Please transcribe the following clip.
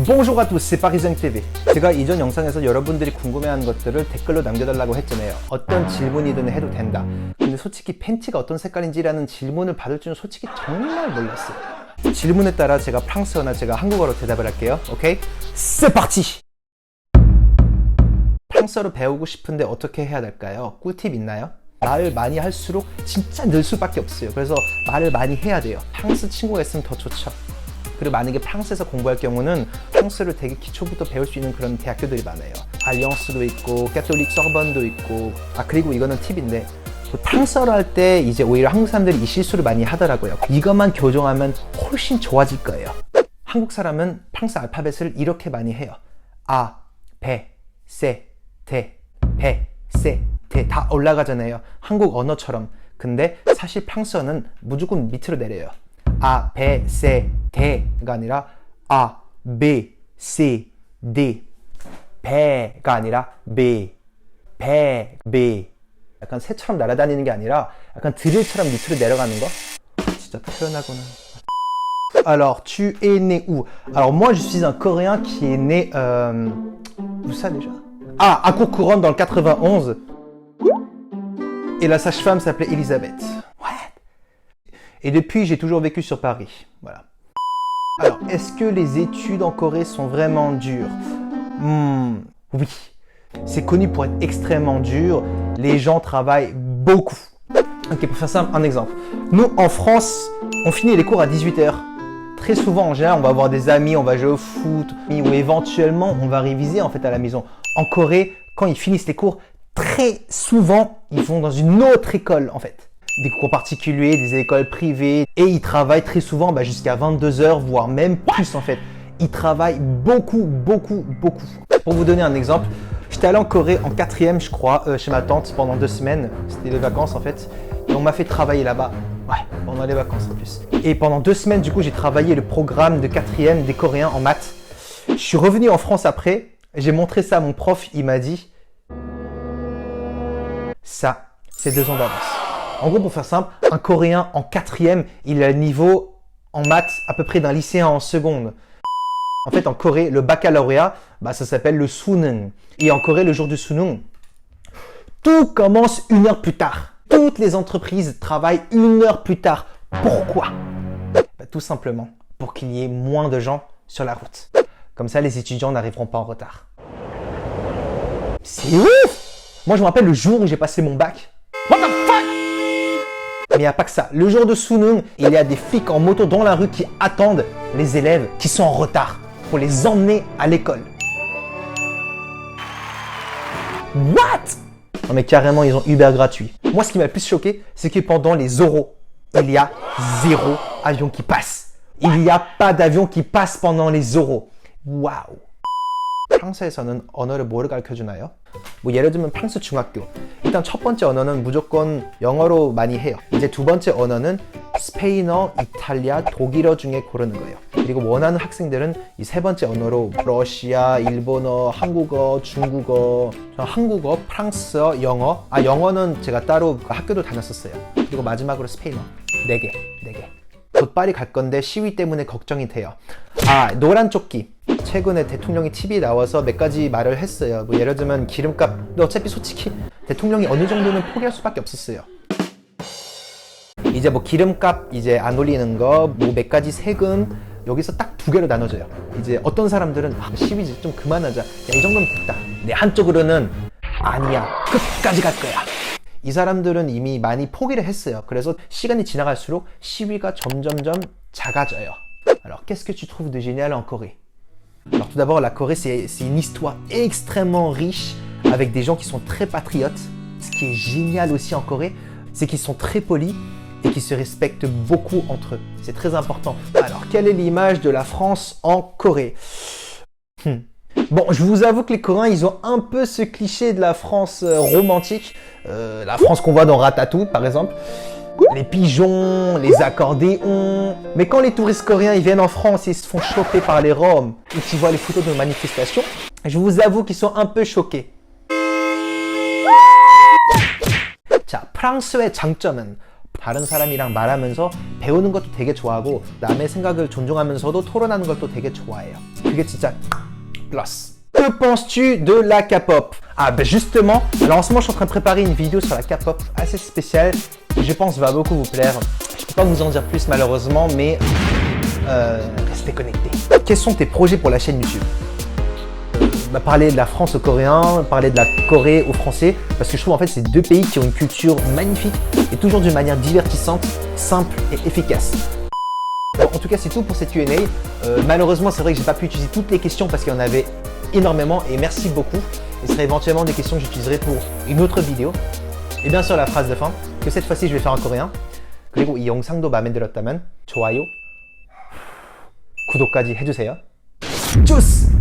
Bonjour à tous, c'est Parisien TV. 제가 이전 영상에서 여러분들이 궁금해하는 것들을 댓글로 남겨달라고 했잖아요. 어떤 질문이든 해도 된다. 근데 솔직히 팬티가 어떤 색깔인지라는 질문을 받을 줄은 솔직히 정말 몰랐어요. 질문에 따라 제가 프랑스어나 제가 한국어로 대답을 할게요. 오케이? C'est parti! 프랑스어를 배우고 싶은데 어떻게 해야 될까요? 꿀팁 있나요? 말을 많이 할수록 진짜 늘 수밖에 없어요. 그래서 말을 많이 해야 돼요. 프랑스 친구가 있으면 더 좋죠. 그리고 만약에 프랑스에서 공부할 경우는 프랑스를 되게 기초부터 배울 수 있는 그런 대학교들이 많아요. 알리앙스도 있고, 캐톨릭 서번도 있고. 그리고 이거는 팁인데, 프랑스어를 할 때 이제 오히려 한국 사람들이 이 실수를 많이 하더라고요. 이것만 교정하면 훨씬 좋아질 거예요. 한국 사람은 프랑스 알파벳을 이렇게 많이 해요. 아, 베, 세, 테, 베, 세, 테 다 올라가잖아요. 한국 언어처럼. 근데 사실 프랑스어는 무조건 밑으로 내려요. A, B, C, D가 아니라 A, B, C, D. 배가 아니라 B, B. 약간 새처럼 날아다니는 게 아니라 약간 드릴처럼 밑으로 내려가는 거. 진짜 표현하고는. Alors, tu es né où? Alors, moi, je suis un Coréen qui est né... où ça déjà? À Courcouronnes dans le 91. Et la sage-femme s'appelait Elisabeth. Et depuis, j'ai toujours vécu sur Paris. Voilà. Alors, est-ce que les études en Corée sont vraiment dures? Oui. C'est connu pour être extrêmement dur. Les gens travaillent beaucoup. Ok, pour faire simple, un exemple. Nous, en France, on finit les cours à 18h. Très souvent, en général, on va avoir des amis, on va jouer au foot, ou éventuellement, on va réviser en fait à la maison. En Corée, quand ils finissent les cours, très souvent, ils vont dans une autre école en fait. Des cours particuliers, des écoles privées, et ils travaillent très souvent jusqu'à 22h, voire même plus en fait. Ils travaillent beaucoup. Pour vous donner un exemple, j'étais allé en Corée en 4e, je crois, chez ma tante pendant 2 semaines. C'était les vacances en fait. Et on m'a fait travailler là-bas. Ouais, pendant les vacances en plus. Et pendant 2 semaines, du coup, j'ai travaillé le programme de 4e des Coréens en maths. Je suis revenu en France après, j'ai montré ça à mon prof, il m'a dit « Ça, c'est 2 ans d'avance. » En gros, pour faire simple, un Coréen en 4e, il a le niveau en maths à peu près d'un lycéen en seconde. En fait, en Corée, le baccalauréat, ça s'appelle le Suneung. Et en Corée, le jour du Suneung, tout commence 1 heure plus tard. Toutes les entreprises travaillent 1 heure plus tard. Pourquoi? Tout simplement pour qu'il y ait moins de gens sur la route. Comme ça, les étudiants n'arriveront pas en retard. C'est ouf! Moi, je me rappelle le jour où j'ai passé mon bac. What the fuck? Mais il n'y a pas que ça. Le jour de Suneung, il y a des flics en moto dans la rue qui attendent les élèves qui sont en retard pour les emmener à l'école. What? Non mais carrément, ils ont Uber gratuit. Moi, ce qui m'a le plus choqué, c'est que pendant les oraux, il y a 0 avion qui passe. Il n'y a pas d'avion qui passe pendant les oraux. 와우. 프랑스에서는 언어를 뭐를 가르쳐주나요? 예를 들면 프랑스 중학교. 일단 첫 번째 언어는 무조건 영어로 많이 해요. 이제 두 번째 언어는 스페인어, 이탈리아, 독일어 중에 고르는 거예요. 그리고 원하는 학생들은 이 세 번째 언어로 러시아, 일본어, 한국어, 중국어, 한국어, 프랑스어, 영어. 영어는 제가 따로 학교도 다녔었어요. 그리고 마지막으로 스페인어. 4개. 곧 파리 갈 건데 시위 때문에 걱정이 돼요. 노란 조끼. 최근에 대통령이 TV에 나와서 몇 가지 말을 했어요. 예를 들면 기름값. 근데 어차피 솔직히 대통령이 어느 정도는 포기할 수밖에 없었어요. 이제 기름값 이제 안 올리는 거, 몇 가지 세금 여기서 딱 2개로 나눠져요. 이제 어떤 사람들은 시위 좀 그만하자. 이 정도면 됐다. 네, 한쪽으로는 아니야. 끝까지 갈 거야. 이 사람들은 이미 많이 포기를 했어요. 그래서 시간이 지나갈수록 시위가 점점점 작아져요. Alors, qu'est-ce que tu trouves de génial en Corée? Alors tout d'abord, la Corée, c'est une histoire extrêmement riche avec des gens qui sont très patriotes. Ce qui est génial aussi en Corée, c'est qu'ils sont très polis et qu'ils se respectent beaucoup entre eux. C'est très important. Alors, quelle est l'image de la France en Corée? Bon, je vous avoue que les Coréens, ils ont un peu ce cliché de la France romantique. La France qu'on voit dans Ratatouille, par exemple. Les pigeons, les accordéons. Mais quand les touristes coréens ils viennent en France et ils se font choper par les Roms et qu'ils voient les photos de manifestations, je vous avoue qu'ils sont un peu choqués. 자, 프랑스의 장점은 다른 사람이랑 말하면서 배우는 것도 되게 좋아하고 남의 생각을 존중하면서도 토론하는 걸 또 되게 좋아해요. 그게 진짜 플러스. Que penses-tu de la K-pop? Ah ben justement, alors en ce moment je suis en train de préparer une vidéo sur la K-pop assez spéciale qui je pense va beaucoup vous plaire. Je peux pas vous en dire plus malheureusement, mais restez connectés. Quels sont tes projets pour la chaîne YouTube? Parler de la France au coréen, parler de la Corée au français, parce que je trouve en fait c'est deux pays qui ont une culture magnifique et toujours d'une manière divertissante, simple et efficace. Bon, en tout cas c'est tout pour cette Q&A. Malheureusement c'est vrai que j'ai pas pu utiliser toutes les questions parce qu'il y en avait énormément et merci beaucoup. Ce sera éventuellement des questions que j'utiliserai pour une autre vidéo. Et bien sûr la phrase de fin, que cette fois-ci je vais faire en coréen. 그리고 이 영상도 마음에 들었다면 좋아요, 구독까지 해주세요. 쭈스!